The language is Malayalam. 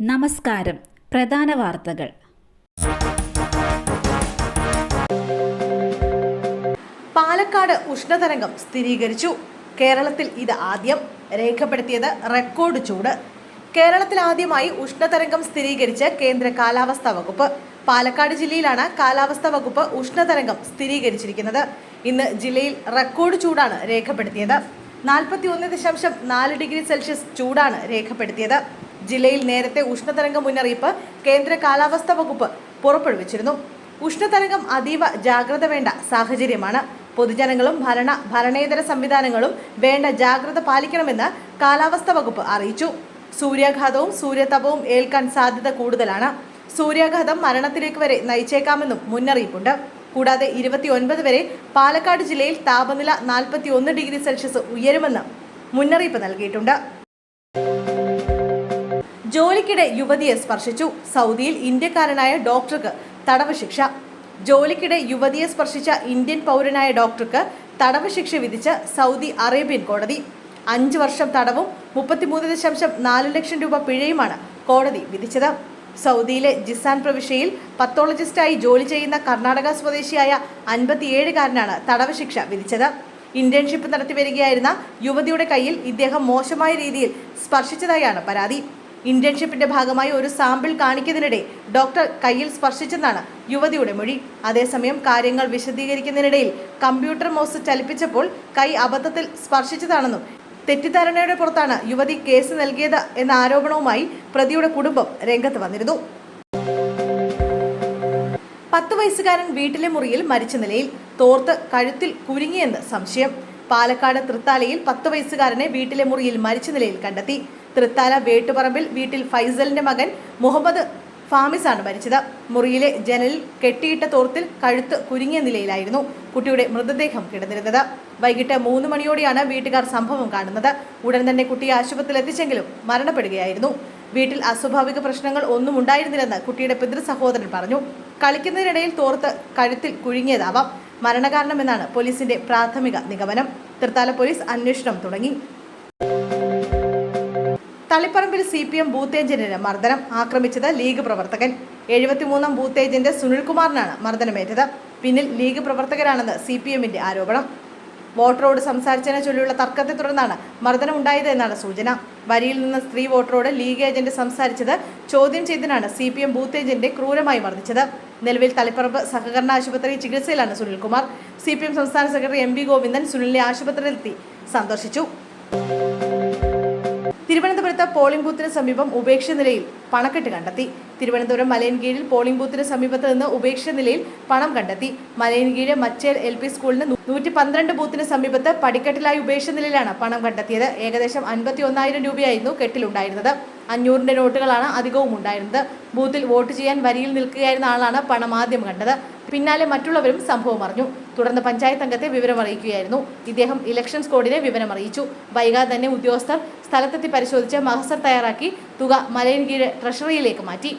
നമസ്കാരം. പ്രധാന വാർത്തകൾ. പാലക്കാട് ഉഷ്ണതരംഗം സ്ഥിരീകരിച്ചു. കേരളത്തിൽ ഇത് ആദ്യം. രേഖപ്പെടുത്തിയത് റെക്കോർഡ് ചൂട്. കേരളത്തിൽ ആദ്യമായി ഉഷ്ണതരംഗം സ്ഥിരീകരിച്ച് കേന്ദ്ര കാലാവസ്ഥാ വകുപ്പ്. പാലക്കാട് ജില്ലയിലാണ് കാലാവസ്ഥാ വകുപ്പ് ഉഷ്ണതരംഗം സ്ഥിരീകരിച്ചിരിക്കുന്നത്. ഇന്ന് ജില്ലയിൽ റെക്കോർഡ് ചൂടാണ് രേഖപ്പെടുത്തിയത്. 41.4 ഡിഗ്രി സെൽഷ്യസ് ചൂടാണ് രേഖപ്പെടുത്തിയത്. ജില്ലയിൽ നേരത്തെ ഉഷ്ണതരംഗ മുന്നറിയിപ്പ് കേന്ദ്ര കാലാവസ്ഥാ വകുപ്പ് പുറപ്പെടുവിച്ചിരുന്നു. ഉഷ്ണതരംഗം അതീവ ജാഗ്രത വേണ്ട സാഹചര്യമാണ്. പൊതുജനങ്ങളും ഭരണേതര സംവിധാനങ്ങളും വേണ്ട ജാഗ്രത പാലിക്കണമെന്ന് കാലാവസ്ഥാ വകുപ്പ് അറിയിച്ചു. സൂര്യാഘാതവും സൂര്യതപവും ഏൽക്കാൻ സാധ്യത കൂടുതലാണ്. സൂര്യാഘാതം മരണത്തിലേക്ക് വരെ നയിച്ചേക്കാമെന്നും മുന്നറിയിപ്പുണ്ട്. കൂടാതെ 29 വരെ പാലക്കാട് ജില്ലയിൽ താപനില 41 ഡിഗ്രി സെൽഷ്യസ് ഉയരുമെന്ന് മുന്നറിയിപ്പ് നൽകിയിട്ടുണ്ട്. ജോലിക്കിടെ യുവതിയെ സ്പർശിച്ചു. സൗദിയിൽ ഇന്ത്യക്കാരനായ ഡോക്ടർക്ക് തടവ് ശിക്ഷ. ജോലിക്കിടെ യുവതിയെ സ്പർശിച്ച ഇന്ത്യൻ പൗരനായ ഡോക്ടർക്ക് തടവ് ശിക്ഷ വിധിച്ച് സൗദി അറേബ്യൻ കോടതി. 5 വർഷം തടവും 33.4 ലക്ഷം രൂപ പിഴയുമാണ് കോടതി വിധിച്ചത്. സൗദിയിലെ ജിസാൻ പ്രവിശ്യയിൽ പത്തോളജിസ്റ്റായി ജോലി ചെയ്യുന്ന കർണാടക സ്വദേശിയായ 57-കാരനാണ് തടവ് ശിക്ഷ വിധിച്ചത്. ഇന്റേൺഷിപ്പ് നടത്തിവരികയായിരുന്ന യുവതിയുടെ കയ്യിൽ ഇദ്ദേഹം മോശമായ രീതിയിൽ സ്പർശിച്ചതായാണ് പരാതി. ഇന്റേൺഷിപ്പിന്റെ ഭാഗമായി ഒരു സാമ്പിൾ കാണിക്കുന്നതിനിടെ ഡോക്ടർ കയ്യിൽ സ്പർശിച്ചെന്നാണ് യുവതിയുടെ മൊഴി. അതേസമയം കാര്യങ്ങൾ വിശദീകരിക്കുന്നതിനിടയിൽ കമ്പ്യൂട്ടർ മൗസ് ചലിപ്പിച്ചപ്പോൾ കൈ അബദ്ധത്തിൽ സ്പർശിച്ചതാണെന്നും തെറ്റിദ്ധാരണയുടെ പുറത്താണ് യുവതി കേസ് നൽകിയത് എന്ന ആരോപണവുമായി പ്രതിയുടെ കുടുംബം രംഗത്ത് വന്നിരുന്നു. 10 വയസ്സുകാരൻ വീട്ടിലെ മുറിയിൽ മരിച്ച നിലയിൽ. തോർത്ത് കഴുത്തിൽ കുരുങ്ങിയെന്ന് സംശയം. പാലക്കാട് തൃത്താലയിൽ 10 വയസ്സുകാരനെ വീട്ടിലെ മുറിയിൽ മരിച്ച നിലയിൽ കണ്ടെത്തി. തൃത്താല വേട്ടുപറമ്പിൽ വീട്ടിൽ ഫൈസലിന്റെ മകൻ മുഹമ്മദ് ഫാമിസാണ് മരിച്ചത്. മുറിയിലെ ജനലിൽ കെട്ടിയിട്ട തോർത്തിൽ കഴുത്ത് കുരുങ്ങിയ നിലയിലായിരുന്നു കുട്ടിയുടെ മൃതദേഹം കിടന്നിരുന്നത്. വൈകിട്ട് 3 മണിയോടെയാണ് വീട്ടുകാർ സംഭവം കാണുന്നത്. ഉടൻ തന്നെ കുട്ടിയെ ആശുപത്രിയിൽ എത്തിച്ചെങ്കിലും മരണപ്പെടുകയായിരുന്നു. വീട്ടിൽ അസ്വാഭാവിക പ്രശ്നങ്ങൾ ഒന്നും ഉണ്ടായിരുന്നില്ലെന്ന് കുട്ടിയുടെ പിതൃ സഹോദരൻ പറഞ്ഞു. കളിക്കുന്നതിനിടയിൽ തോർത്ത് കഴുത്തിൽ കുരുങ്ങിയതാവാം മരണകാരണമെന്നാണ് പോലീസിന്റെ പ്രാഥമിക നിഗമനം. തൃത്താല പോലീസ് അന്വേഷണം തുടങ്ങി. തളിപ്പറമ്പിൽ CPM ബൂത്ത് ഏജന്റിന് മർദ്ദനം. ആക്രമിച്ചത് ലീഗ് പ്രവർത്തകൻ. 73-ാം ബൂത്ത് ഏജന്റ് സുനിൽകുമാറിനാണ് മർദ്ദനമേറ്റത്. പിന്നിൽ ലീഗ് പ്രവർത്തകരാണെന്ന് CPMന്റെ ആരോപണം. വോട്ടറോട് സംസാരിച്ചതിനെ ചൊല്ലിയുള്ള തർക്കത്തെ തുടർന്നാണ് മർദ്ദനം ഉണ്ടായത് എന്നാണ് സൂചന. വരിയിൽ നിന്ന് സ്ത്രീ വോട്ടറോട് ലീഗ് ഏജന്റ് സംസാരിച്ചത് ചോദ്യം ചെയ്തതിനാണ് CPM ബൂത്ത് ഏജന്റിനെ ക്രൂരമായി മർദ്ദിച്ചത്. നിലവിൽ തളിപ്പറമ്പ് സഹകരണ ആശുപത്രി ചികിത്സയിലാണ് സുനിൽകുമാർ. CPM സംസ്ഥാന സെക്രട്ടറി MV ഗോവിന്ദൻ സുനിലിനെ ആശുപത്രിയിലെത്തി സന്ദർശിച്ചു. തിരുവനന്തപുരത്ത് പോളിംഗ് ബൂത്തിന് സമീപം ഉപേക്ഷിച്ച നിലയിൽ പണക്കെട്ട് കണ്ടെത്തി. തിരുവനന്തപുരം മലയൻകീഴിൽ പോളിംഗ് ബൂത്തിന് സമീപത്ത് നിന്ന് ഉപേക്ഷിച്ച നിലയിൽ പണം കണ്ടെത്തി. മലയൻകീഴ് മച്ചേൽ LP സ്കൂളിന് 112 ബൂത്തിന് സമീപത്ത് പടിക്കെട്ടിലായി ഉപേക്ഷിച്ച നിലയിലാണ് പണം കണ്ടെത്തിയത്. ഏകദേശം 51,000 രൂപയായിരുന്നു കെട്ടിലുണ്ടായിരുന്നത്. 500ന്റെ നോട്ടുകളാണ് അധികവും ഉണ്ടായിരുന്നത്. ബൂത്തിൽ വോട്ട് ചെയ്യാൻ വരിയിൽ നിൽക്കുകയായിരുന്ന ആളാണ് പണം ആദ്യം കണ്ടത്. പിന്നാലെ മറ്റുള്ളവരും സംഭവം അറിഞ്ഞു. തുടർന്ന് പഞ്ചായത്ത് അംഗത്തെ വിവരം അറിയിക്കുകയായിരുന്നു. ഇദ്ദേഹം ഇലക്ഷൻ സ്ക്വാഡിനെ വിവരം അറിയിച്ചു. വൈകാതെ തന്നെ ഉദ്യോഗസ്ഥർ സ്ഥലത്തെത്തി പരിശോധിച്ച് മഹസർ തയ്യാറാക്കി തുക മലയൻകീഴ് ട്രഷറിയിലേക്ക് മാറ്റി.